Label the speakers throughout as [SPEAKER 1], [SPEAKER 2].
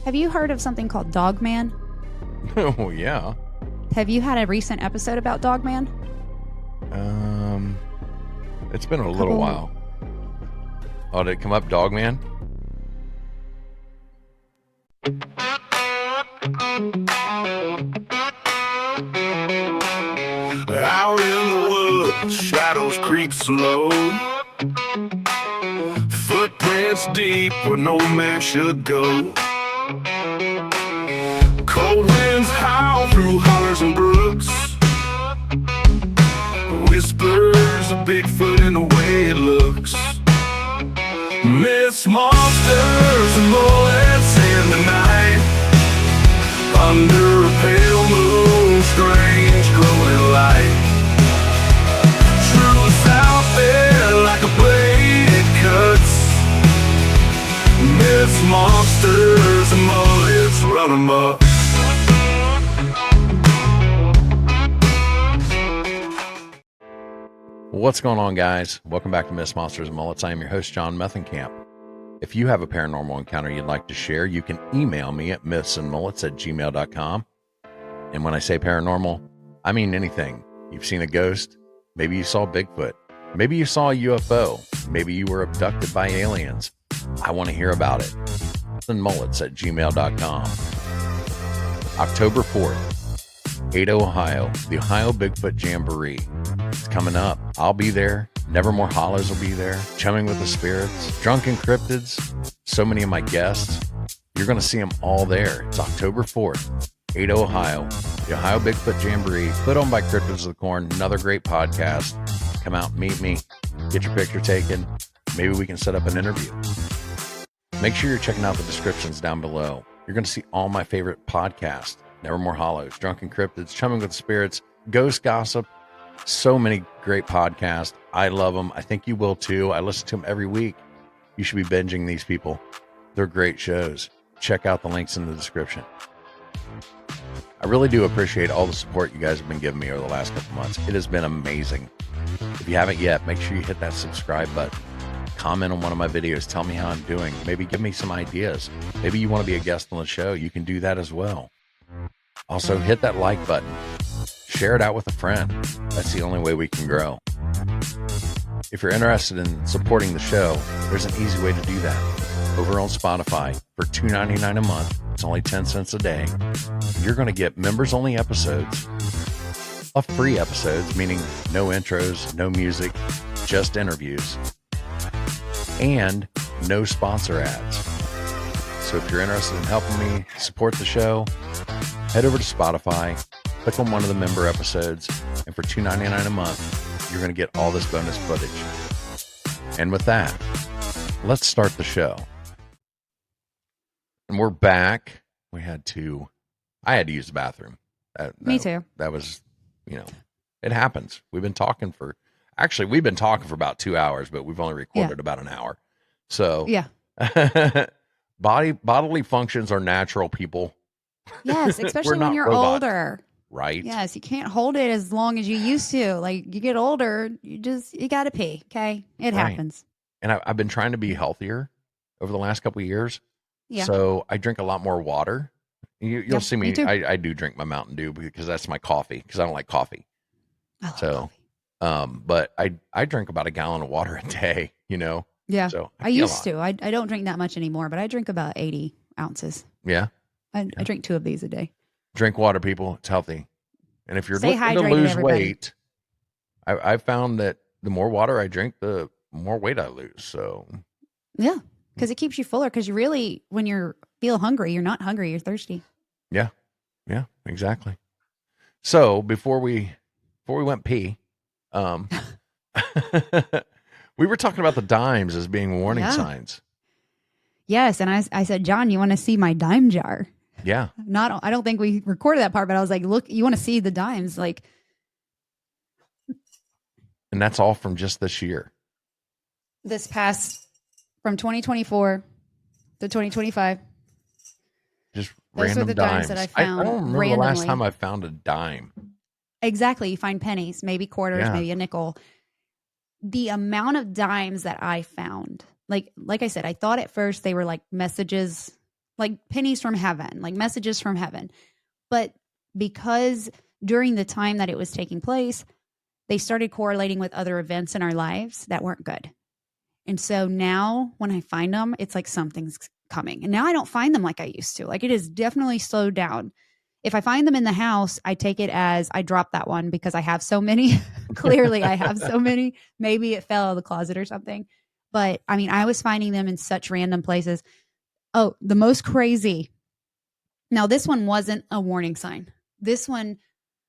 [SPEAKER 1] Have you heard of something called Dogman?
[SPEAKER 2] Oh, yeah.
[SPEAKER 1] Have you had a recent episode about Dogman?
[SPEAKER 2] It's been a little while. Oh, did it come up, Dogman?
[SPEAKER 3] Out in the woods, shadows creep slow. Footprints deep where no man should go. Cold winds howl through hollers and brooks. Whispers of Bigfoot in the way it looks. Mist monsters and bullets in the night. Under a pale moon, strange glowing light. Truth out there like a blade it cuts. Mist monsters and bullets run amok.
[SPEAKER 2] What's going on, guys? Welcome back to Mist Monsters and Mullets. I am your host, John Methenkamp. If you have a paranormal encounter you'd like to share, you can email me at mythsandmullets@gmail.com. And when I say paranormal, I mean anything. You've seen a ghost. Maybe you saw Bigfoot. Maybe you saw a UFO. Maybe you were abducted by aliens. I want to hear about it. mythsandmullets@gmail.com. October 4th, Ada, Ohio, the Ohio Bigfoot Jamboree. It's coming up. I'll be there. Nevermore Hollows will be there. Chumming with the Spirits. Drunken Cryptids. So many of my guests. You're going to see them all there. It's October 4th, Ada, Ohio. The Ohio Bigfoot Jamboree, put on by Cryptids of the Corn. Another great podcast. Come out, meet me, get your picture taken. Maybe we can set up an interview. Make sure you're checking out the descriptions down below. You're going to see all my favorite podcasts. Nevermore Hollows, Drunken Cryptids, Chumming with the Spirits, Ghost Gossip. So many great podcasts. I love them. I think you will too. I listen to them every week. You should be binging these people. They're great shows. Check out the links in the description. I really do appreciate all the support you guys have been giving me over the last couple months. It has been amazing. If you haven't yet, make sure you hit that subscribe button. Comment on one of my videos. Tell me how I'm doing. Maybe give me some ideas. Maybe you want to be a guest on the show. You can do that as well. Also, hit that like button. Share it out with a friend. That's the only way we can grow. If you're interested in supporting the show, there's an easy way to do that. Over on Spotify, for $2.99 a month, it's only 10 cents a day. You're going to get members-only episodes, free episodes, meaning no intros, no music, just interviews, and no sponsor ads. So if you're interested in helping me support the show, head over to Spotify, click on one of the member episodes, and for $2.99 a month, you're going to get all this bonus footage. And with that, let's start the show. And we're back. I had to use the bathroom.
[SPEAKER 1] Me too.
[SPEAKER 2] That was, it happens. We've been talking for about 2 hours, but we've only recorded about an hour. So
[SPEAKER 1] yeah.
[SPEAKER 2] Bodily functions are natural, people.
[SPEAKER 1] Yes, especially when you're
[SPEAKER 2] robots.
[SPEAKER 1] Older.
[SPEAKER 2] Right.
[SPEAKER 1] Yes, you can't hold it as long as you used to. Like, you get older, you got to pee, okay? It happens.
[SPEAKER 2] And I've been trying to be healthier over the last couple of years.
[SPEAKER 1] Yeah.
[SPEAKER 2] So I drink a lot more water. You'll see me. I do drink my Mountain Dew because that's my coffee, because I don't like coffee. But I drink about a gallon of water a day,
[SPEAKER 1] Yeah.
[SPEAKER 2] So
[SPEAKER 1] I used to. I don't drink that much anymore, but I drink about 80 ounces.
[SPEAKER 2] Yeah.
[SPEAKER 1] I drink 2 of these a day.
[SPEAKER 2] Drink water, people. It's healthy. And if you're
[SPEAKER 1] Stay
[SPEAKER 2] looking to
[SPEAKER 1] hydrated,
[SPEAKER 2] lose
[SPEAKER 1] everybody.
[SPEAKER 2] weight, I found that the more water I drink, the more weight I lose. So
[SPEAKER 1] Yeah, because it keeps you fuller. Because you really, when you feel hungry, you're not hungry, you're thirsty.
[SPEAKER 2] Yeah, exactly. So before we went pee, we were talking about the dimes as being warning signs.
[SPEAKER 1] Yes, and I said, John, you want to see my dime jar?
[SPEAKER 2] Yeah.
[SPEAKER 1] I don't think we recorded that part, but I was like, look, you want to see the dimes? Like,
[SPEAKER 2] and that's all from just this year.
[SPEAKER 1] This past, from 2024 to 2025.
[SPEAKER 2] Just
[SPEAKER 1] Those
[SPEAKER 2] random
[SPEAKER 1] are the
[SPEAKER 2] dimes
[SPEAKER 1] that I found
[SPEAKER 2] I don't remember
[SPEAKER 1] randomly.
[SPEAKER 2] the last time I found a dime.
[SPEAKER 1] Exactly. You find pennies, maybe quarters, maybe a nickel. The amount of dimes that I found, like I said, I thought at first they were like messages like pennies from heaven, like messages from heaven. But because during the time that it was taking place, they started correlating with other events in our lives that weren't good. And so now when I find them, it's like something's coming. And now I don't find them like I used to. Like it has definitely slowed down. If I find them in the house, I take it as I dropped that one because I have so many. Clearly, I have so many. Maybe it fell out of the closet or something. But I mean, I was finding them in such random places. Oh, the most crazy. Now, this one wasn't a warning sign. This one,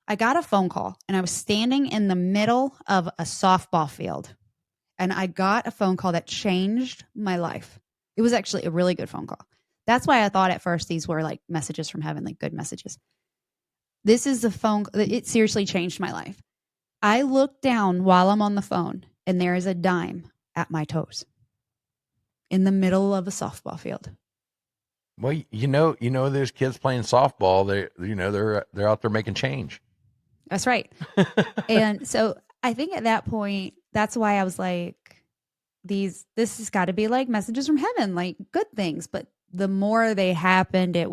[SPEAKER 1] I got a phone call and I was standing in the middle of a softball field. And I got a phone call that changed my life. It was actually a really good phone call. That's why I thought at first these were like messages from heaven, like good messages. This is the phone. It seriously changed my life. I look down while I'm on the phone and there is a dime at my toes in the middle of a softball field.
[SPEAKER 2] Well, there's kids playing softball. They're out there making change.
[SPEAKER 1] That's right. And so I think at that point, that's why I was like, this has got to be like messages from heaven, like good things. But the more they happened, it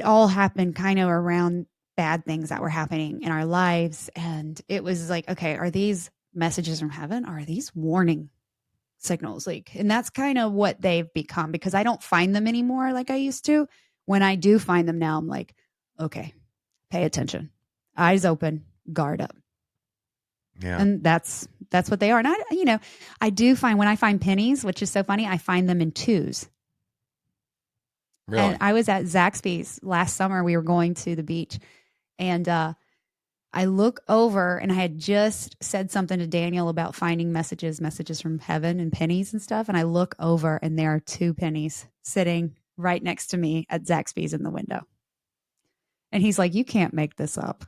[SPEAKER 1] all happened kind of around bad things that were happening in our lives. And it was like, okay, are these messages from heaven? Or are these warning signals? Like, and that's kind of what they've become because I don't find them anymore like I used to. When I do find them now, I'm like, okay, pay attention, eyes open, guard up.
[SPEAKER 2] Yeah.
[SPEAKER 1] And that's what they are. And I do find when I find pennies, which is so funny, I find them in twos.
[SPEAKER 2] Really?
[SPEAKER 1] And I was at Zaxby's last summer. We were going to the beach and I look over and I had just said something to Daniel about finding messages from heaven and pennies and stuff. And I look over and there are 2 pennies sitting right next to me at Zaxby's in the window. And he's like, you can't make this up.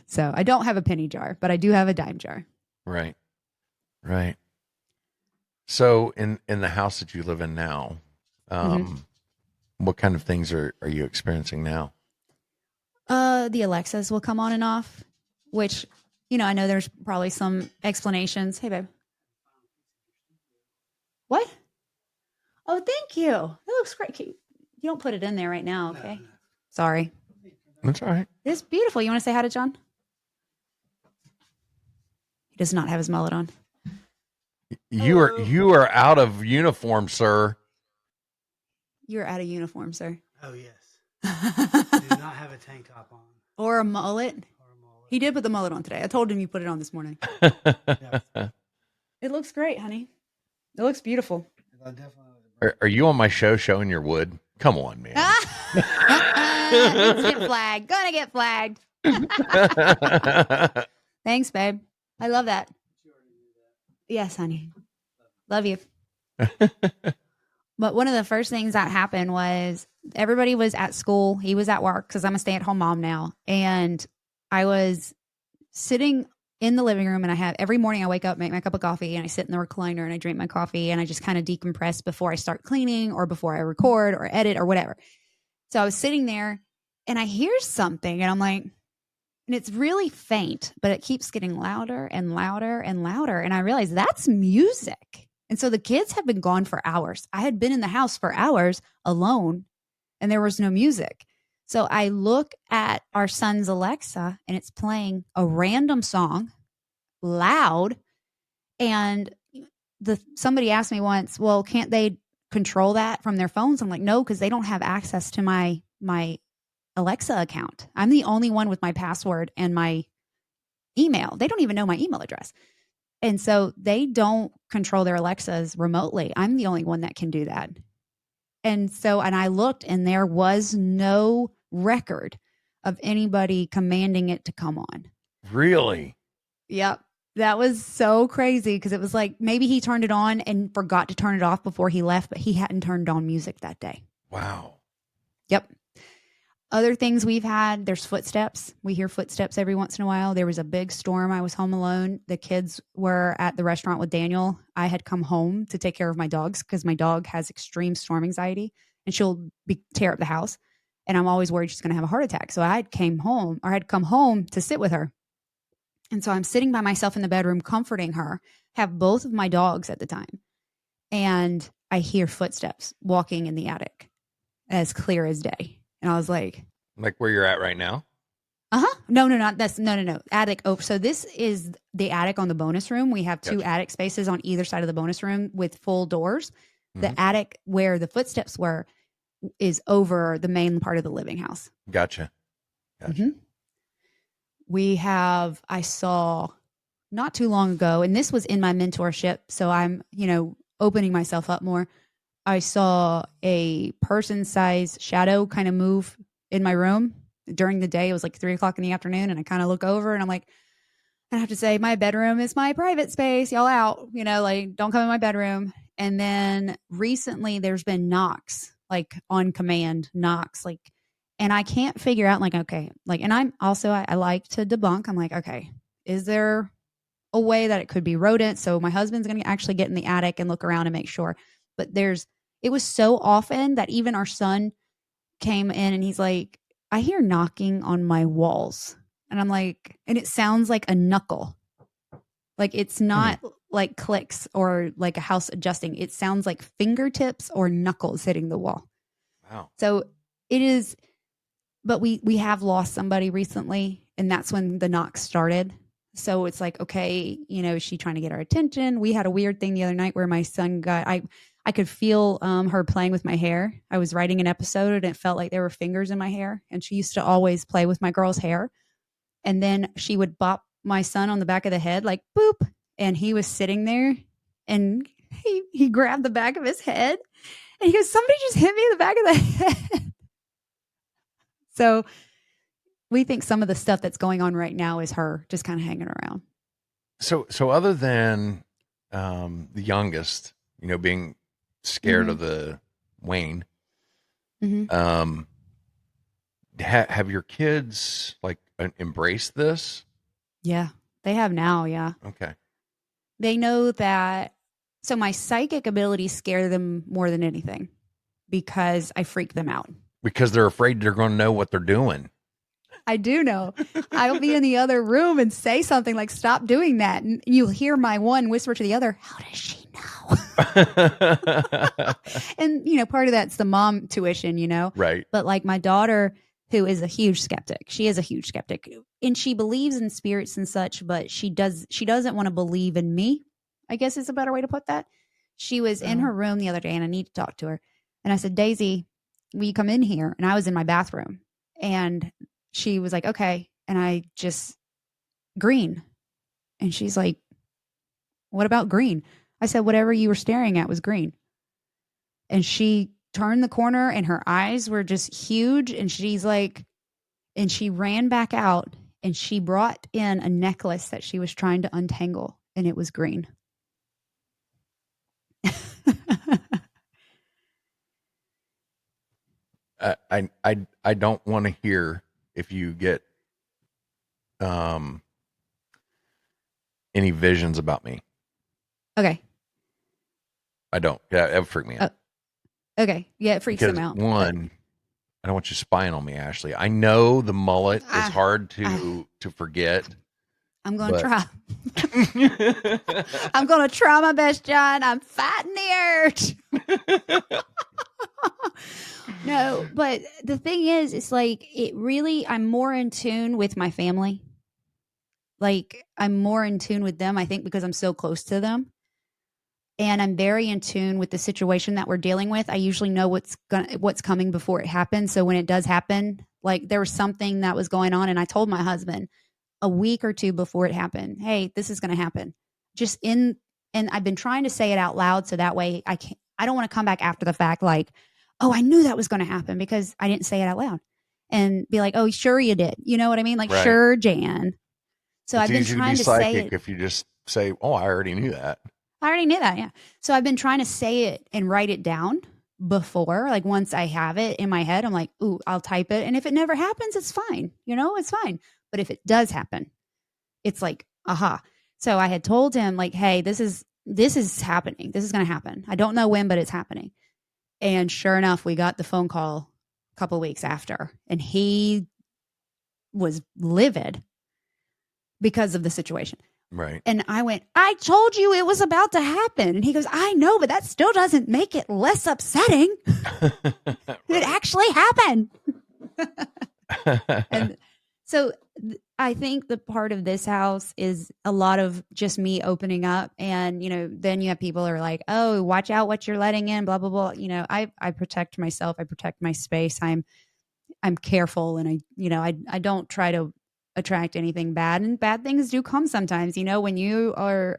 [SPEAKER 1] So I don't have a penny jar, but I do have a dime jar.
[SPEAKER 2] Right. Right. So in the house that you live in now, what kind of things are you experiencing now?
[SPEAKER 1] The Alexas will come on and off, which, I know there's probably some explanations. Hey, babe. What? Oh, thank you. That looks great. You don't put it in there right now, okay? No. Sorry.
[SPEAKER 2] That's all right.
[SPEAKER 1] It's beautiful. You want to say hi to John? He does not have his mullet on.
[SPEAKER 2] You are out of uniform, sir.
[SPEAKER 1] You're out of uniform, sir.
[SPEAKER 4] Oh, yes. I do not have a tank top on.
[SPEAKER 1] Or a mullet. He did put the mullet on today. I told him you put it on this morning.
[SPEAKER 4] Yeah.
[SPEAKER 1] It looks great, honey. It looks beautiful.
[SPEAKER 2] Are you on my show showing your wood? Come on, man.
[SPEAKER 1] Let's get flagged. Gonna get flagged. Thanks, babe. I love that. Yes, honey. Love you. But one of the first things that happened was everybody was at school. He was at work because I'm a stay-at-home mom now. And I was sitting in the living room and every morning I wake up, make my cup of coffee, and I sit in the recliner and I drink my coffee and I just kind of decompress before I start cleaning or before I record or edit or whatever. So I was sitting there and I hear something and I'm like, and it's really faint, but it keeps getting louder and louder and louder. And I realized that's music. And so the kids have been gone for hours. I had been in the house for hours alone and there was no music. So I look at our son's Alexa and it's playing a random song loud. And somebody asked me once, well, can't they control that from their phones? I'm like, no, because they don't have access to my Alexa account. I'm the only one with my password and my email. They don't even know my email address. And so they don't control their Alexas remotely. I'm the only one that can do that. And I looked and there was no record of anybody commanding it to come on.
[SPEAKER 2] Really?
[SPEAKER 1] Yep. That was so crazy because it was like maybe he turned it on and forgot to turn it off before he left, but he hadn't turned on music that day.
[SPEAKER 2] Wow.
[SPEAKER 1] Yep. Other things we've had, there's footsteps. We hear footsteps every once in a while. There was a big storm. I was home alone. The kids were at the restaurant with Daniel. I had come home to take care of my dogs because my dog has extreme storm anxiety and she'll tear up the house. And I'm always worried she's going to have a heart attack. So I had come home to sit with her. And so I'm sitting by myself in the bedroom, comforting her, have both of my dogs at the time. and I hear footsteps walking in the attic as clear as day. And I was like,
[SPEAKER 2] Like where you're at right now?
[SPEAKER 1] No, not that's no. Attic. Oh, so this is the attic on the bonus room. We have two
[SPEAKER 2] Gotcha.
[SPEAKER 1] attic spaces on either side of the bonus room with full doors. The
[SPEAKER 2] Mhm.
[SPEAKER 1] attic where the footsteps were is over the main part of the living house.
[SPEAKER 2] Gotcha.
[SPEAKER 1] Mhm. I saw not too long ago, and this was in my mentorship, so I'm, opening myself up more. I saw a person size shadow kind of move in my room during the day. It was like 3 o'clock in the afternoon, and I kind of look over and I'm like, I have to say, my bedroom is my private space. Y'all out, like don't come in my bedroom. And then recently there's been knocks, like on command knocks, like, and I can't figure out, like, okay, like, and I'm also, I like to debunk. I'm like, okay, is there a way that it could be rodent? So my husband's going to actually get in the attic and look around and make sure. But it was so often that even our son came in and he's like, I hear knocking on my walls. And I'm like, and it sounds like a knuckle. Like it's not like clicks or like a house adjusting. It sounds like fingertips or knuckles hitting the wall.
[SPEAKER 2] Wow.
[SPEAKER 1] So it is, but we have lost somebody recently, and that's when the knocks started. So it's like, okay, is she trying to get our attention? We had a weird thing the other night where my son I could feel her playing with my hair. I was writing an episode and it felt like there were fingers in my hair. And she used to always play with my girl's hair. And then she would bop my son on the back of the head, like boop. And he was sitting there and he grabbed the back of his head and he goes, somebody just hit me in the back of the head. So we think some of the stuff that's going on right now is her just kind of hanging around.
[SPEAKER 2] So other than the youngest, being scared of the Wayne, have your kids like embraced this?
[SPEAKER 1] Yeah, they have now. Yeah.
[SPEAKER 2] Okay.
[SPEAKER 1] They know that. So my psychic abilities scare them more than anything because I freak them out.
[SPEAKER 2] Because they're afraid they're going to know what they're doing.
[SPEAKER 1] I do know. I'll be in the other room and say something like, stop doing that. And you'll hear my one whisper to the other, how does she know? And, part of that's the mom tuition,
[SPEAKER 2] Right.
[SPEAKER 1] But like my daughter, who is a huge skeptic, she is a huge skeptic and she believes in spirits and such, but she doesn't want to believe in me, I guess is a better way to put that. She was in her room the other day and I need to talk to her. And I said, Daisy, will you come in here? And I was in my bathroom and she was like, okay. And I just, green. And she's like, what about green? I said, whatever you were staring at was green. And she turned the corner and her eyes were just huge. And she's like, and she ran back out and she brought in a necklace that she was trying to untangle and it was green.
[SPEAKER 2] I don't want to hear if you get any visions about me.
[SPEAKER 1] Okay.
[SPEAKER 2] I don't. Yeah, that would freak me out.
[SPEAKER 1] Okay. Yeah, it freaks
[SPEAKER 2] Because
[SPEAKER 1] them out.
[SPEAKER 2] one, I don't want you spying on me, Ashley. I know the mullet is hard to forget.
[SPEAKER 1] I'm going to try. I'm going to try my best, John. I'm fighting the urge. No, but the thing is, it's like, I'm more in tune with my family. Like, I'm more in tune with them, I think, because I'm so close to them. And I'm very in tune with the situation that we're dealing with. I usually know what's coming before it happens. So when it does happen, like there was something that was going on, and I told my husband a week or two before it happened, hey, this is going to happen. And I've been trying to say it out loud so that way I don't want to come back after the fact like, oh, I knew that was going to happen because I didn't say it out loud and be like, oh, sure you did. You know what I mean? Like,
[SPEAKER 2] Right.
[SPEAKER 1] Sure, Jan. So
[SPEAKER 2] It's
[SPEAKER 1] I've been
[SPEAKER 2] easy
[SPEAKER 1] trying
[SPEAKER 2] to be
[SPEAKER 1] to say
[SPEAKER 2] psychic
[SPEAKER 1] it.
[SPEAKER 2] if you just say, oh, I already knew that.
[SPEAKER 1] I already knew that, yeah. So I've been trying to say it and write it down before. Like once I have it in my head, I'm like, ooh, I'll type it. And if it never happens, it's fine. It's fine. But if it does happen, it's like, aha. So I had told him like, hey, this is happening. This is going to happen. I don't know when, but it's happening. And sure enough, we got the phone call a couple of weeks after, and he was livid because of the situation.
[SPEAKER 2] Right.
[SPEAKER 1] And I went, I told you it was about to happen. And he goes, I know, but that still doesn't make it less upsetting. It actually happened. And so I think the part of this house is a lot of just me opening up. And, then you have people who are like, oh, watch out what you're letting in, blah, blah, blah. I protect myself. I protect my space. I'm careful. And I don't try to attract anything bad, and bad things do come sometimes. When you are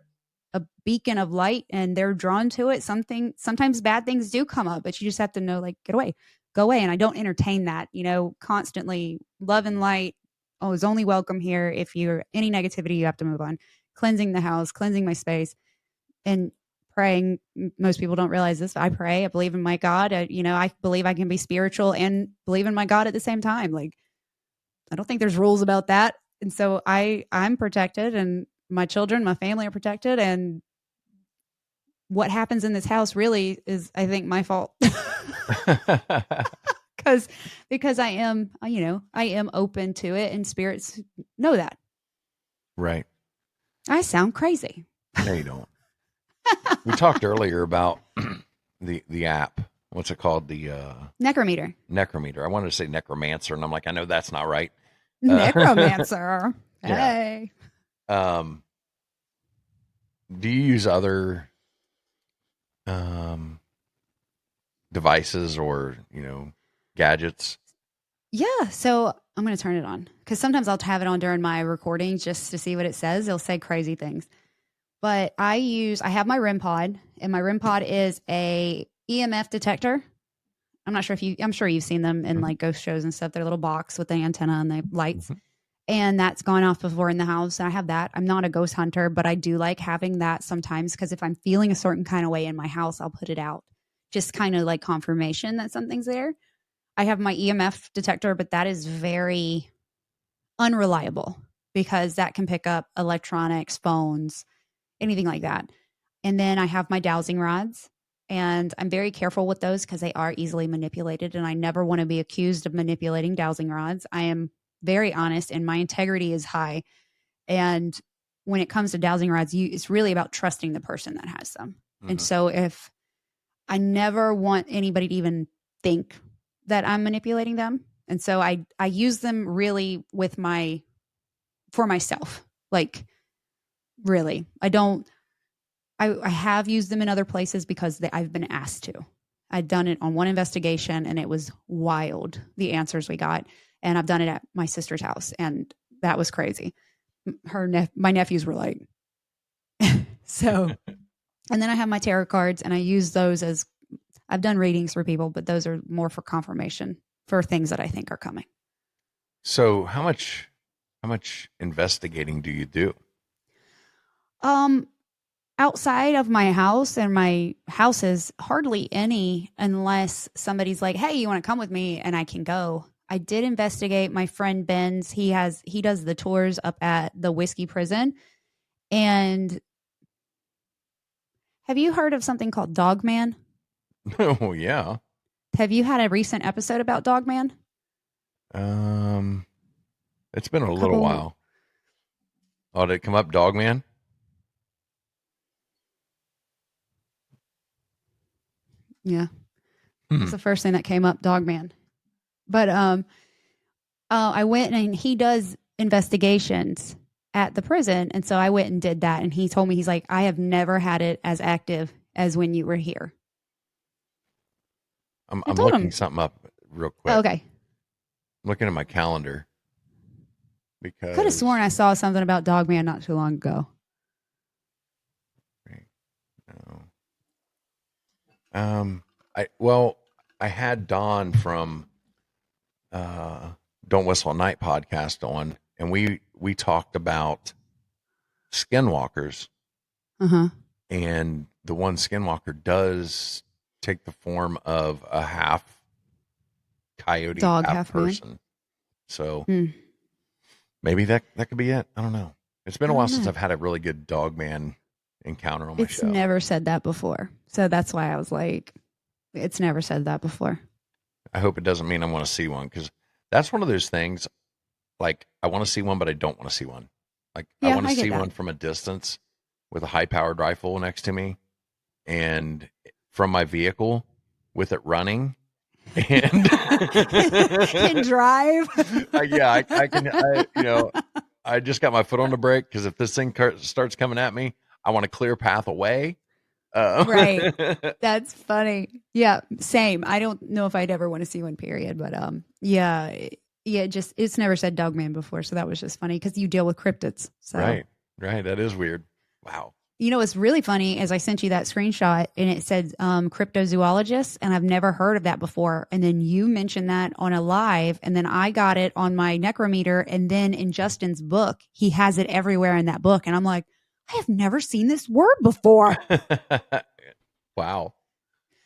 [SPEAKER 1] a beacon of light and they're drawn to it, sometimes bad things do come up, but you just have to know, like, get away, go away. And I don't entertain that, constantly. Love and light is only welcome here. If you're any negativity, you have to move on. Cleansing the house, cleansing my space, and praying. Most people don't realize this. I pray. I believe in my God. I believe I can be spiritual and believe in my God at the same time. Like, I don't think there's rules about that. And so I'm protected, and my children, my family are protected. And what happens in this house really is, I think, my fault. because I am open to it, and spirits know that.
[SPEAKER 2] Right.
[SPEAKER 1] I sound crazy.
[SPEAKER 2] No, you don't. We talked earlier about the app. What's it called? The
[SPEAKER 1] Necrometer.
[SPEAKER 2] Necrometer. I wanted to say necromancer, and I'm like, I know that's not right.
[SPEAKER 1] Necromancer.
[SPEAKER 2] Yeah.
[SPEAKER 1] Hey.
[SPEAKER 2] Do you use other devices or gadgets?
[SPEAKER 1] Yeah. So I'm going to turn it on, because sometimes I'll have it on during my recordings just to see what it says. It'll say crazy things. But I have my REM pod, and my REM pod is a EMF detector. I'm sure you've seen them in like ghost shows and stuff. They're a little box with the antenna and the lights. Mm-hmm. And that's gone off before in the house. I have that. I'm not a ghost hunter, but I do like having that sometimes, because if I'm feeling a certain kind of way in my house, I'll put it out. Just kind of like confirmation that something's there. I have my EMF detector, but that is very unreliable, because that can pick up electronics, phones, anything like that. And then I have my dowsing rods, and I'm very careful with those because they are easily manipulated, and I never want to be accused of manipulating dowsing rods. I am very honest, and my integrity is high. And when it comes to dowsing rods, it's really about trusting the person that has them. Mm-hmm. And so if I never want anybody to even think that I'm manipulating them. And so I use them really for myself. Like, really, I have used them in other places because I've been asked to. I'd done it on one investigation, and it was wild, the answers we got. And I've done it at my sister's house, and that was crazy. My nephews were like, so, and then I have my tarot cards, and I use those as, I've done readings for people, but those are more for confirmation for things that I think are coming.
[SPEAKER 2] So how much investigating do you do?
[SPEAKER 1] Outside of my house, and my house is hardly any, unless somebody's like, hey, you want to come with me? And I can go. I did investigate my friend Ben's. He does the tours up at the whiskey prison. And have you heard of something called Dogman?
[SPEAKER 2] Oh, yeah.
[SPEAKER 1] Have you had a recent episode about Dogman?
[SPEAKER 2] It's been a little while. Oh, did it come up, Dogman?
[SPEAKER 1] Yeah. That's the first thing that came up, Dogman. But I went, and he does investigations at the prison. And so I went and did that. And he told me, he's like, I have never had it as active as when you were here.
[SPEAKER 2] I'm looking something up real quick.
[SPEAKER 1] Oh, okay.
[SPEAKER 2] I'm looking at my calendar. Because
[SPEAKER 1] could have sworn I saw something about Dogman not too long ago.
[SPEAKER 2] No. I had Don from Don't Whistle at Night podcast on, and we talked about skinwalkers.
[SPEAKER 1] Uh-huh.
[SPEAKER 2] And the one skinwalker does take the form of a half coyote,
[SPEAKER 1] dog,
[SPEAKER 2] half person. Man. So maybe that could be it. I don't know. It's been a while since I've had a really good dog man encounter on my show.
[SPEAKER 1] It's never said that before. So that's why I was like, it's never said that before.
[SPEAKER 2] I hope it doesn't mean I want to see one, because that's one of those things, like, I want to see one, but I don't want to see one. Like I
[SPEAKER 1] Yeah,
[SPEAKER 2] want to
[SPEAKER 1] I get
[SPEAKER 2] see
[SPEAKER 1] that.
[SPEAKER 2] one from a distance with a high-powered rifle next to me, and from my vehicle with it running, and
[SPEAKER 1] Can drive.
[SPEAKER 2] yeah, I can. I just got my foot on the brake because if this thing starts coming at me, I want a clear path away.
[SPEAKER 1] Right. That's funny. Yeah, same. I don't know if I'd ever want to see one, period. But yeah, yeah. Just it's never said Dogman before, so that was just funny because you deal with cryptids. So
[SPEAKER 2] Right, right. That is weird. Wow.
[SPEAKER 1] you know what's really funny is I sent you that screenshot and it said cryptozoologist, and I've never heard of that before. And then you mentioned that on a live, and then I got it on my necrometer, and then in Justin's book, he has it everywhere in that book, and I'm like, I have never seen this word before.
[SPEAKER 2] Wow.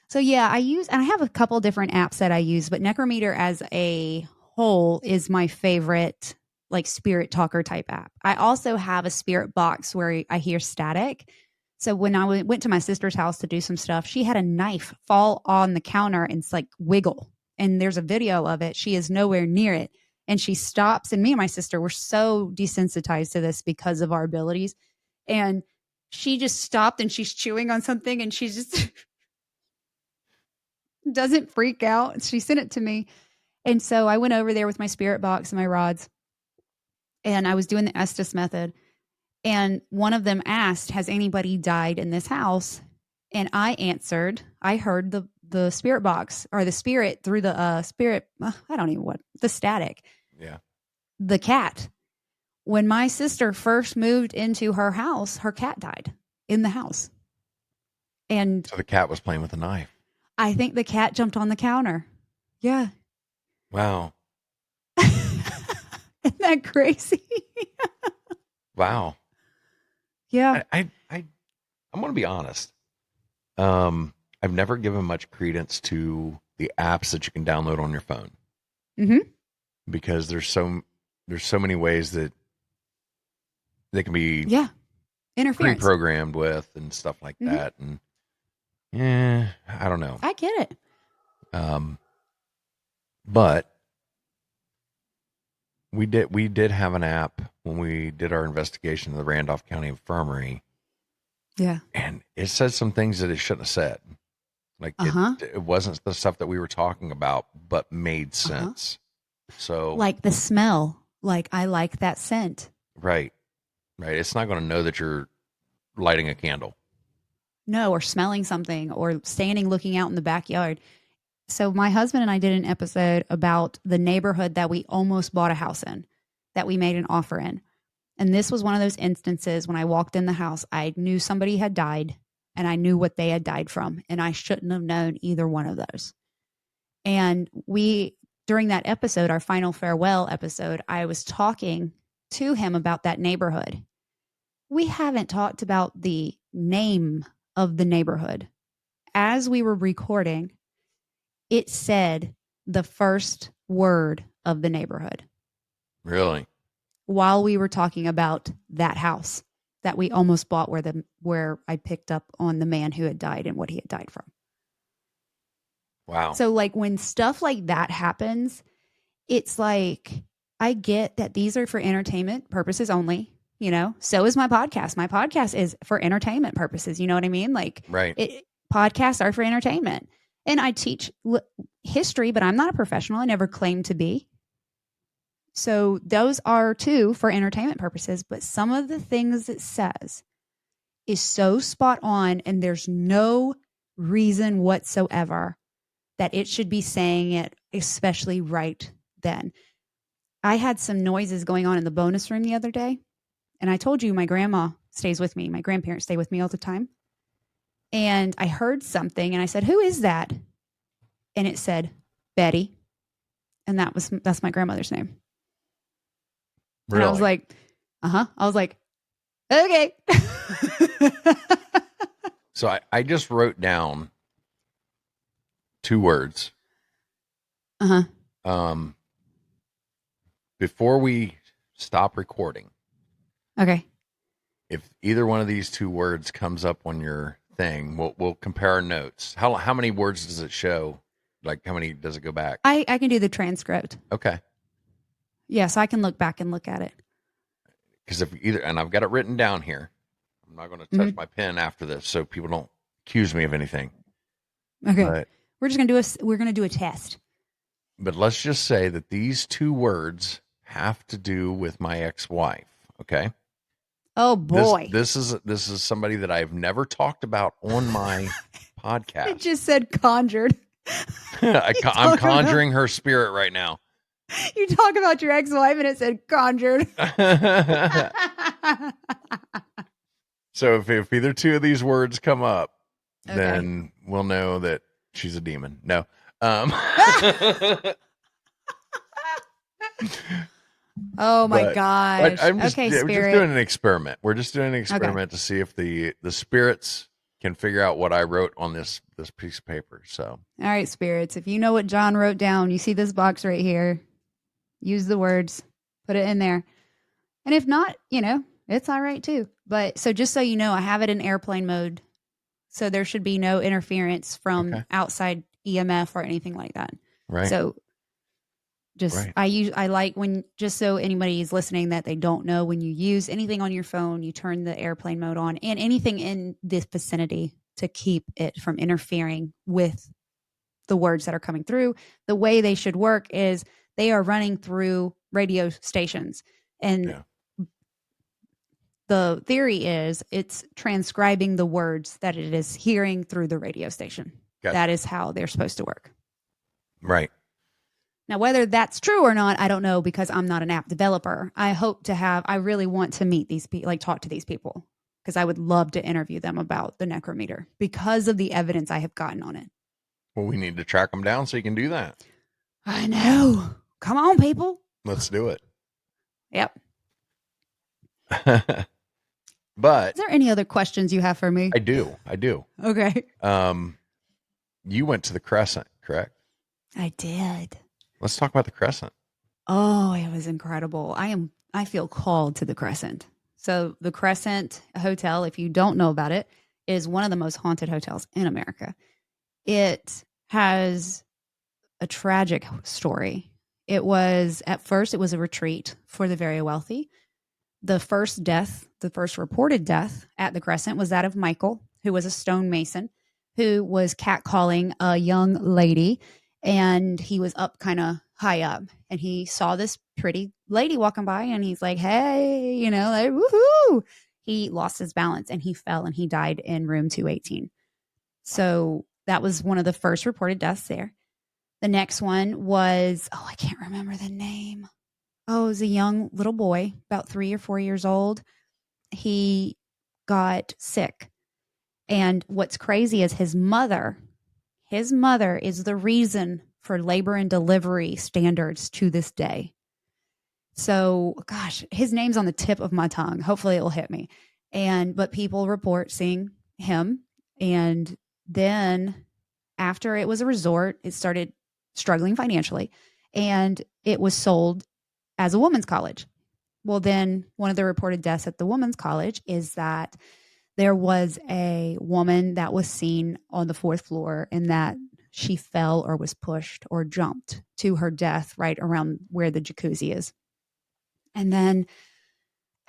[SPEAKER 1] So yeah, I use and I have a couple different apps that I use, but Necrometer as a whole is my favorite like spirit talker type app. I also have a spirit box where I hear static. So when I went to my sister's house to do some stuff, she had a knife fall on the counter and it's like wiggle. And there's a video of it. She is nowhere near it. And she stops. And me and my sister were so desensitized to this because of our abilities. And she just stopped and she's chewing on something and she's just doesn't freak out. She sent it to me. And so I went over there with my spirit box and my rods, and I was doing the Estes method. And one of them asked, has anybody died in this house? And I answered, I heard the spirit box or the spirit through the spirit. I don't even what the static,
[SPEAKER 2] Yeah.
[SPEAKER 1] the cat. When my sister first moved into her house, her cat died in the house. And
[SPEAKER 2] So the cat was playing with a knife.
[SPEAKER 1] I think the cat jumped on the counter. Yeah.
[SPEAKER 2] Wow.
[SPEAKER 1] Isn't that crazy?
[SPEAKER 2] Wow.
[SPEAKER 1] Yeah.
[SPEAKER 2] I'm going to be honest. I've never given much credence to the apps that you can download on your phone.
[SPEAKER 1] Mm-hmm.
[SPEAKER 2] Because there's so many ways that they can be
[SPEAKER 1] Interference.
[SPEAKER 2] pre-programmed with and stuff like that. And yeah, I don't know.
[SPEAKER 1] I get it.
[SPEAKER 2] But we did have an app when we did our investigation of the Randolph County Infirmary.
[SPEAKER 1] Yeah.
[SPEAKER 2] And it said some things that it shouldn't have said. Like it wasn't the stuff that we were talking about, but made sense. So
[SPEAKER 1] like the smell, like I like that scent.
[SPEAKER 2] Right. It's not going to know that you're lighting a candle.
[SPEAKER 1] No, or smelling something or standing looking out in the backyard. So my husband and I did an episode about the neighborhood that we almost bought a house in, that we made an offer in. And this was one of those instances when I walked in the house, I knew somebody had died and I knew what they had died from. And I shouldn't have known either one of those. And during that episode, our final farewell episode, I was talking to him about that neighborhood. We haven't talked about the name of the neighborhood. As we were recording, it said the first word of the neighborhood.
[SPEAKER 2] Really?
[SPEAKER 1] While we were talking about that house that we almost bought where I picked up on the man who had died and what he had died from.
[SPEAKER 2] Wow.
[SPEAKER 1] So like when stuff like that happens, it's like, I get that these are for entertainment purposes only, so is my podcast. My podcast is for entertainment purposes. You know what I mean? Like
[SPEAKER 2] right.
[SPEAKER 1] Podcasts are for entertainment. And I teach history, but I'm not a professional. I never claimed to be. So those are too for entertainment purposes. But some of the things it says is so spot on, and there's no reason whatsoever that it should be saying it, especially right then. I had some noises going on in the bonus room the other day, and I told you my grandma stays with me. My grandparents stay with me all the time. And I heard something, and I said, "Who is that?" And it said, "Betty." And that's my grandmother's name.
[SPEAKER 2] Really?
[SPEAKER 1] And I was like, I was like, okay.
[SPEAKER 2] So I just wrote down 2 words. Before we stop recording.
[SPEAKER 1] Okay.
[SPEAKER 2] If either one of these 2 words comes up on your thing, we'll compare our notes. How many words does it show? Like how many does it go back?
[SPEAKER 1] I can do the transcript.
[SPEAKER 2] Okay.
[SPEAKER 1] Yeah, so I can look back and look at it.
[SPEAKER 2] because if either, and I've got it written down here, I'm not going to touch my pen after this, so people don't accuse me of anything.
[SPEAKER 1] Okay.
[SPEAKER 2] But,
[SPEAKER 1] We're just going to do a test.
[SPEAKER 2] but let's just say that these two words have to do with my ex-wife. Okay.
[SPEAKER 1] Oh boy.
[SPEAKER 2] This is somebody that I've never talked about on my podcast.
[SPEAKER 1] It just said conjured.
[SPEAKER 2] I'm conjuring her spirit right now.
[SPEAKER 1] You talk about your ex-wife and it said conjured.
[SPEAKER 2] So if either two of these words come up,
[SPEAKER 1] Okay.
[SPEAKER 2] then we'll know that she's a demon. No.
[SPEAKER 1] Oh my
[SPEAKER 2] But
[SPEAKER 1] gosh.
[SPEAKER 2] I'm just,
[SPEAKER 1] okay,
[SPEAKER 2] we're
[SPEAKER 1] spirit.
[SPEAKER 2] just doing an experiment. We're just doing an experiment to see if the spirits can figure out what I wrote on this piece of paper. So,
[SPEAKER 1] All right, spirits. If you know what John wrote down, you see this box right here. Use the words, put it in there. And if not, it's all right too. But so just so you know, I have it in airplane mode. So there should be no interference from outside EMF or anything like that.
[SPEAKER 2] right.
[SPEAKER 1] So just I like when, just so anybody is listening that they don't know, when you use anything on your phone, you turn the airplane mode on and anything in this vicinity to keep it from interfering with the words that are coming through. The way they should work is they are running through radio stations, and the theory is it's transcribing the words that it is hearing through the radio station.
[SPEAKER 2] Gotcha.
[SPEAKER 1] That is how they're supposed to work.
[SPEAKER 2] Right.
[SPEAKER 1] Now, whether that's true or not, I don't know, because I'm not an app developer. I really want to meet these people, like talk to these people, because I would love to interview them about the necrometer because of the evidence I have gotten on it.
[SPEAKER 2] Well, we need to track them down so you can do that.
[SPEAKER 1] I know. Come on, people.
[SPEAKER 2] Let's do it.
[SPEAKER 1] Yep.
[SPEAKER 2] But
[SPEAKER 1] is there any other questions you have for me?
[SPEAKER 2] I do.
[SPEAKER 1] Okay.
[SPEAKER 2] You went to the Crescent, correct?
[SPEAKER 1] I did.
[SPEAKER 2] Let's talk about the Crescent.
[SPEAKER 1] Oh, it was incredible. I feel called to the Crescent. So the Crescent Hotel, if you don't know about it, is one of the most haunted hotels in America. It has a tragic story. At first it was a retreat for the very wealthy. The first reported death at the Crescent was that of Michael, who was a stonemason, who was catcalling a young lady. And he was up kind of high up, and he saw this pretty lady walking by, and he's like, hey, like, woohoo. He lost his balance and he fell and he died in room 218. So that was one of the first reported deaths there. The next one was, I can't remember the name. It was a young little boy, about 3 or 4 years old. He got sick. And what's crazy is his mother is the reason for labor and delivery standards to this day. So, gosh, his name's on the tip of my tongue. Hopefully it will hit me. But people report seeing him. And then after it was a resort, it started struggling financially, and it was sold as a women's college. Well, then one of the reported deaths at the women's college is that there was a woman that was seen on the 4th floor, and that she fell or was pushed or jumped to her death right around where the jacuzzi is. And then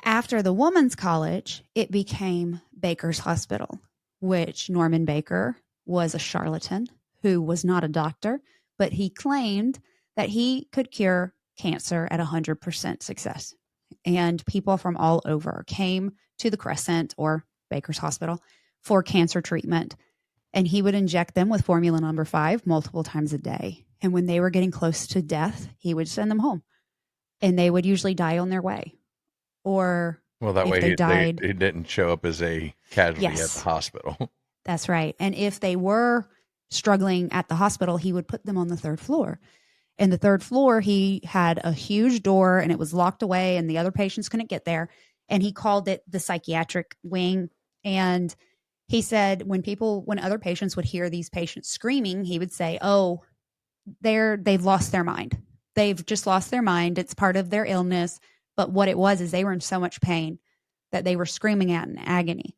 [SPEAKER 1] after the women's college, it became Baker's Hospital, which Norman Baker was a charlatan who was not a doctor, but he claimed that he could cure cancer at 100% success. And people from all over came to the Crescent or Baker's Hospital for cancer treatment. And he would inject them with formula number 5 multiple times a day. And when they were getting close to death, he would send them home. And they would usually die on their way. Or
[SPEAKER 2] that way
[SPEAKER 1] they died,
[SPEAKER 2] he didn't show up as a casualty at
[SPEAKER 1] Yes.
[SPEAKER 2] the hospital.
[SPEAKER 1] That's right. And if they were struggling at the hospital, he would put them on the 3rd floor. And the 3rd floor, he had a huge door, and it was locked away, and the other patients couldn't get there. And he called it the psychiatric wing. And he said when other patients would hear these patients screaming, he would say, oh, they've lost their mind. They've just lost their mind. It's part of their illness. But what it was is they were in so much pain that they were screaming out in agony.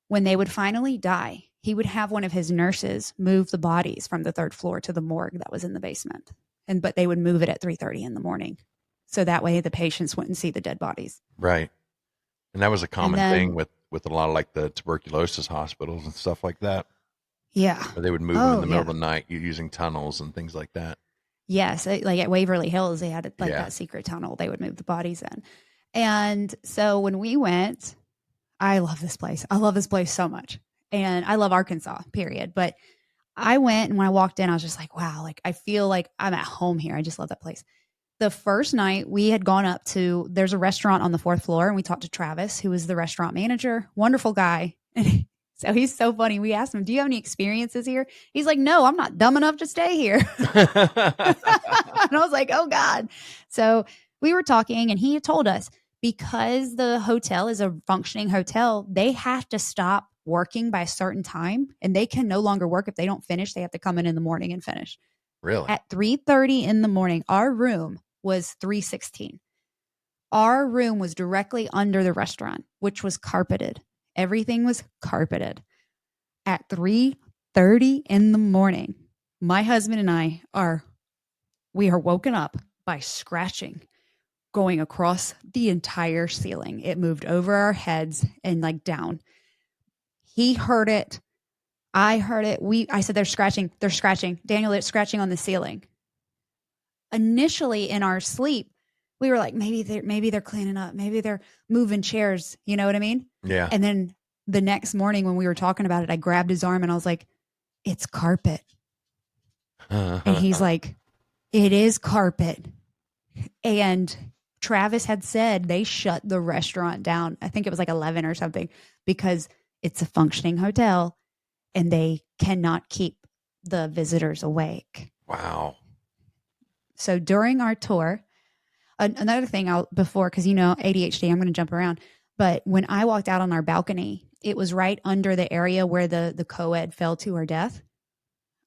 [SPEAKER 1] When they would finally die, he would have one of his nurses move the bodies from the 3rd floor to the morgue that was in the basement. But they would move it at 3:30 in the morning. So that way the patients wouldn't see the dead bodies.
[SPEAKER 2] Right. And that was a
[SPEAKER 1] And
[SPEAKER 2] common thing
[SPEAKER 1] then,
[SPEAKER 2] with a lot of like the tuberculosis hospitals and stuff like that,
[SPEAKER 1] yeah.
[SPEAKER 2] where they would move them in
[SPEAKER 1] Oh,
[SPEAKER 2] the middle of
[SPEAKER 1] yeah.
[SPEAKER 2] the night using tunnels and things like that.
[SPEAKER 1] Yes. Like at Waverly Hills, they had like
[SPEAKER 2] Yeah.
[SPEAKER 1] that secret tunnel they would move the bodies in. And so when we went, I love this place. I love this place so much. And I love Arkansas, period. But I went and when I walked in, I was just like, wow, like I feel like I'm at home here. I just love that place. The first night we had gone up to, there's a restaurant on the fourth floor, and we talked to Travis, who was the restaurant manager, wonderful guy. And so he's so funny. We asked him, do you have any experiences here? He's like, no, I'm not dumb enough to stay here. And I was like, oh God. So we were talking, and he had told us because the hotel is a functioning hotel, they have to stop working by a certain time, and they can no longer work if they don't finish. They have to come in the morning and finish.
[SPEAKER 2] Really?
[SPEAKER 1] At 3:30 in the morning, our room was 316. Our room was directly under the restaurant, which was carpeted. Everything was carpeted. At 3:30 in the morning, my husband and we are woken up by scratching going across the entire ceiling. It moved over our heads and like down. He heard it. I heard it. I said, they're scratching. They're scratching. Daniel, it's scratching on the ceiling. Initially in our sleep, we were like, maybe they're cleaning up. Maybe they're moving chairs. You know what I mean?
[SPEAKER 2] Yeah.
[SPEAKER 1] And then the next morning when we were talking about it, I grabbed his arm and I was like, it's carpet. And he's like, it is carpet. And Travis had said they shut the restaurant down. I think it was like 11 or something, because it's a functioning hotel and they cannot keep the visitors awake.
[SPEAKER 2] Wow.
[SPEAKER 1] So during our tour, another thing before, because ADHD, I'm going to jump around. But when I walked out on our balcony, it was right under the area where the co-ed fell to her death.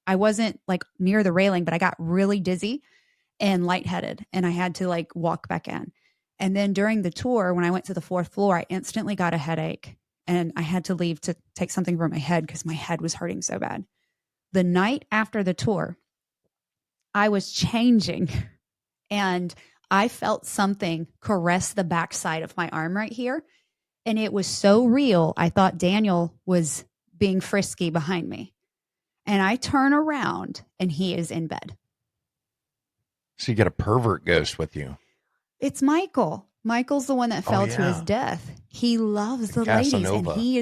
[SPEAKER 1] I wasn't like near the railing, but I got really dizzy and lightheaded, and I had to like walk back in. And then during the tour, when I went to the fourth floor, I instantly got a headache, and I had to leave to take something for my head because my head was hurting so bad. The night after the tour, I was changing, and I felt something caress the backside of my arm right here. And it was so real. I thought Daniel was being frisky behind me. And I turn around and he is in bed.
[SPEAKER 2] So you got a pervert ghost with you.
[SPEAKER 1] It's Michael. Michael's the one that fell to his
[SPEAKER 2] yeah.
[SPEAKER 1] death. He loves the ladies.
[SPEAKER 2] Casanova.
[SPEAKER 1] And he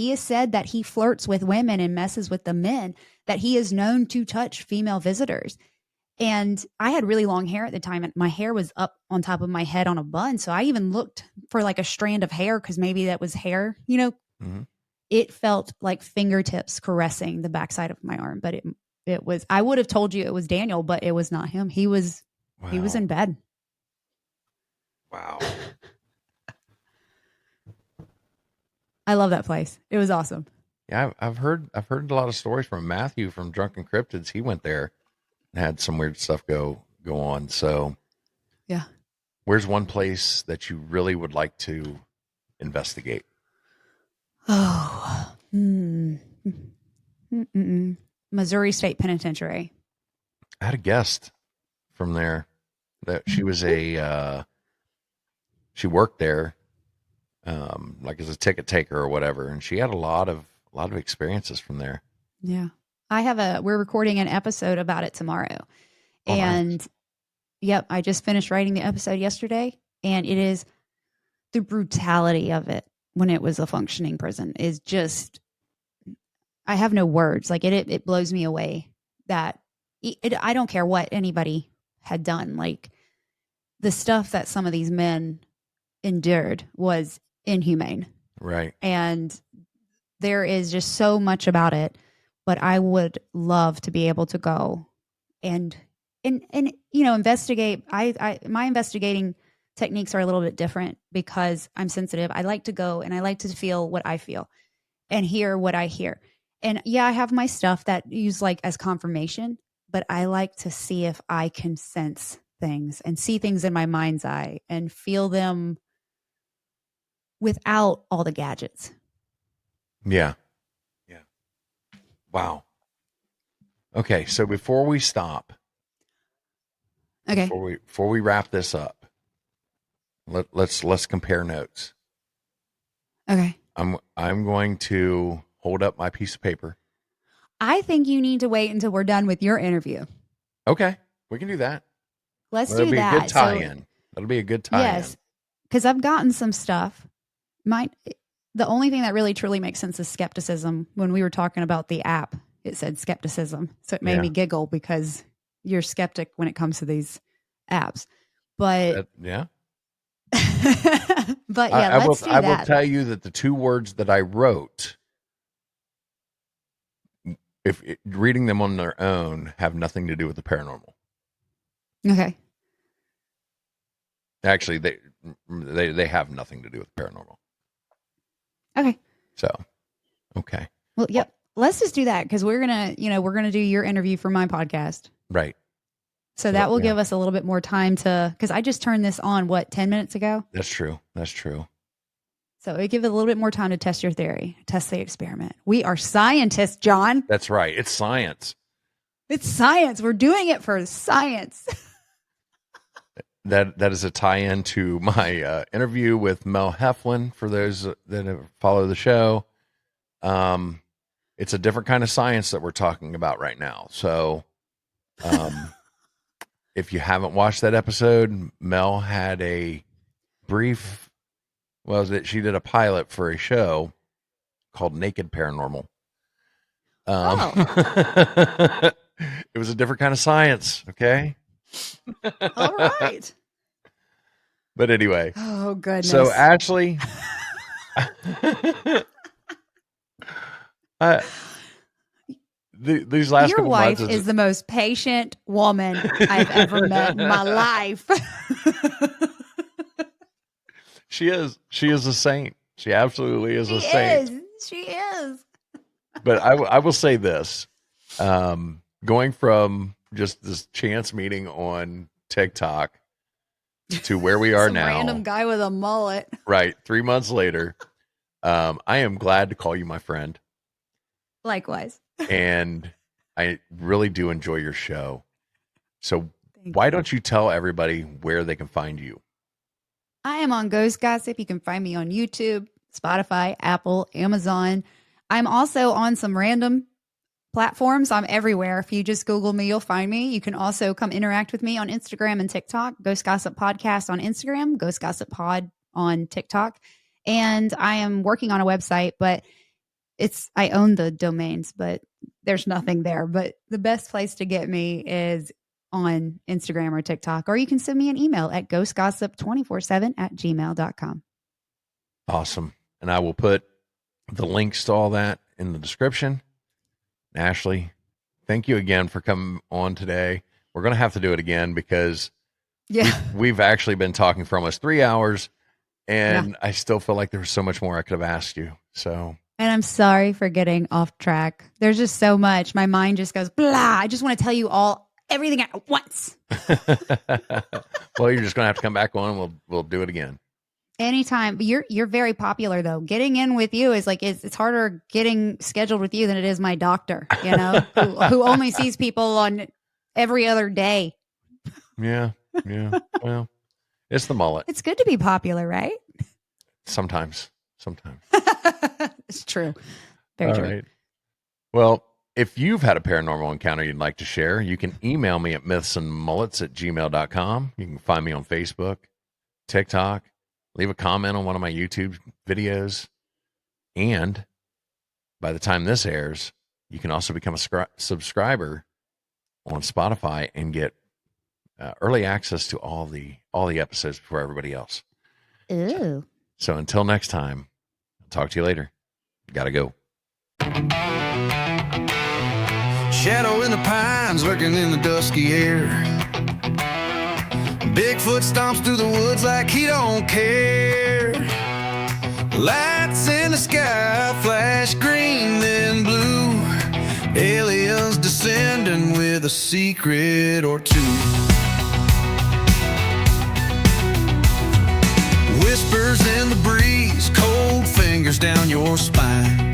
[SPEAKER 1] has said that he flirts with women and messes with the men, that he is known to touch female visitors. And I had really long hair at the time, and my hair was up on top of my head on a bun. So I even looked for like a strand of hair because maybe that was hair,
[SPEAKER 2] Mm-hmm.
[SPEAKER 1] It felt like fingertips caressing the backside of my arm, but it was, I would have told you it was Daniel, but it was not him. He was in bed.
[SPEAKER 2] Wow.
[SPEAKER 1] I love that place. It was awesome.
[SPEAKER 2] Yeah, I've heard a lot of stories from Matthew from Drunken Cryptids. He went there and had some weird stuff go on. So
[SPEAKER 1] Yeah.
[SPEAKER 2] where's one place that you really would like to investigate?
[SPEAKER 1] Oh, Missouri State Penitentiary.
[SPEAKER 2] I had a guest from there that she was she worked there, like as a ticket taker or whatever. And she had a lot of experiences from there.
[SPEAKER 1] Yeah. We're recording an episode about it tomorrow.
[SPEAKER 2] Oh,
[SPEAKER 1] and
[SPEAKER 2] nice.
[SPEAKER 1] Yep, I just finished writing the episode yesterday, and it is the brutality of it when it was a functioning prison is just, I have no words. Like it blows me away that I don't care what anybody had done. Like the stuff that some of these men endured was inhumane.
[SPEAKER 2] Right.
[SPEAKER 1] And there is just so much about it, but I would love to be able to go and investigate. My investigating techniques are a little bit different because I'm sensitive. I like to go and I like to feel what I feel and hear what I hear. And yeah, I have my stuff that use like as confirmation, but I like to see if I can sense things and see things in my mind's eye and feel them without all the gadgets.
[SPEAKER 2] Yeah. Yeah. Wow. Okay. So before we stop,
[SPEAKER 1] Okay.
[SPEAKER 2] before we wrap this up, let's compare notes.
[SPEAKER 1] Okay.
[SPEAKER 2] I'm going to hold up my piece of paper.
[SPEAKER 1] I think you need to wait until we're done with your interview.
[SPEAKER 2] Okay, we can do that.
[SPEAKER 1] Let's
[SPEAKER 2] That'll
[SPEAKER 1] do
[SPEAKER 2] be
[SPEAKER 1] that.
[SPEAKER 2] a good tie-in. That'll be a good tie-in.
[SPEAKER 1] Yes, because I've gotten some stuff. The only thing that really truly makes sense is skepticism. When we were talking about the app, it said skepticism. So it made me giggle because you're skeptic when it comes to these apps. But
[SPEAKER 2] yeah.
[SPEAKER 1] But yeah, let's do that.
[SPEAKER 2] I will tell you that the two words that I wrote, reading them on their own, have nothing to do with the paranormal.
[SPEAKER 1] Okay.
[SPEAKER 2] Actually, they have nothing to do with paranormal.
[SPEAKER 1] Okay.
[SPEAKER 2] So, okay.
[SPEAKER 1] Well, yep. Let's just do that because we're gonna do your interview for my podcast.
[SPEAKER 2] Right.
[SPEAKER 1] So that will give us a little bit more time because I just turned this on, 10 minutes ago?
[SPEAKER 2] That's true. That's true.
[SPEAKER 1] So it gives a little bit more time to test your theory, test the experiment. We are scientists, John.
[SPEAKER 2] That's right. It's science.
[SPEAKER 1] It's science. We're doing it for science.
[SPEAKER 2] That is a tie-in to my interview with Mel Heflin. For those that follow the show, it's a different kind of science that we're talking about right now. So, if you haven't watched that episode, Mel had a brief. She did a pilot for a show called Naked Paranormal. It was a different kind of science. Okay.
[SPEAKER 1] All right.
[SPEAKER 2] But anyway.
[SPEAKER 1] Oh, goodness.
[SPEAKER 2] So, Ashley, these last
[SPEAKER 1] your
[SPEAKER 2] couple
[SPEAKER 1] wife
[SPEAKER 2] months
[SPEAKER 1] is the most patient woman I've ever met in my life.
[SPEAKER 2] She is a saint. She absolutely is a saint.
[SPEAKER 1] She is.
[SPEAKER 2] But I will say this, going from just this chance meeting on TikTok to where we are now,
[SPEAKER 1] random guy with a mullet,
[SPEAKER 2] right? 3 months later, I am glad to call you my friend.
[SPEAKER 1] Likewise.
[SPEAKER 2] And I really do enjoy your show. So why don't you tell everybody where they can find you?
[SPEAKER 1] I am on Ghost Gossip. You can find me on YouTube, Spotify, Apple, Amazon. I'm also on some random platforms. I'm everywhere. If you just Google me, you'll find me. You can also come interact with me on Instagram and TikTok. Ghost Gossip Podcast on Instagram, Ghost Gossip Pod on TikTok. And I am working on a website, but I own the domains, but there's nothing there. But the best place to get me is on Instagram or TikTok, or you can send me an email at ghostgossip247@gmail.com.
[SPEAKER 2] Awesome. And I will put the links to all that in the description. Ashley, thank you again for coming on today. We're going to have to do it again because we've actually been talking for almost 3 hours, and I still feel like there was so much more I could have asked you. So,
[SPEAKER 1] and I'm sorry for getting off track. There's just so much. My mind just goes blah. I just want to tell you everything at once.
[SPEAKER 2] Well, you're just going to have to come back on and we'll do it again.
[SPEAKER 1] Anytime. You're very popular though. Getting in with you is it's harder getting scheduled with you than it is my doctor, who only sees people on every other day.
[SPEAKER 2] Yeah. Well, it's the mullet.
[SPEAKER 1] It's good to be popular, right?
[SPEAKER 2] Sometimes.
[SPEAKER 1] It's true. Very true.
[SPEAKER 2] Right. Well, if you've had a paranormal encounter you'd like to share, you can email me at mythsandmullets@gmail.com. You can find me on Facebook, TikTok, leave a comment on one of my YouTube videos. And by the time this airs, you can also become a subscriber on Spotify and get early access to all the episodes before everybody else.
[SPEAKER 1] Ooh.
[SPEAKER 2] So until next time, I'll talk to you later. Gotta go.
[SPEAKER 3] Shadow in the pines lurking in the dusky air. Bigfoot stomps through the woods like he don't care. Lights in the sky flash green then blue. Aliens descending with a secret or two. Whispers in the breeze, cold fingers down your spine.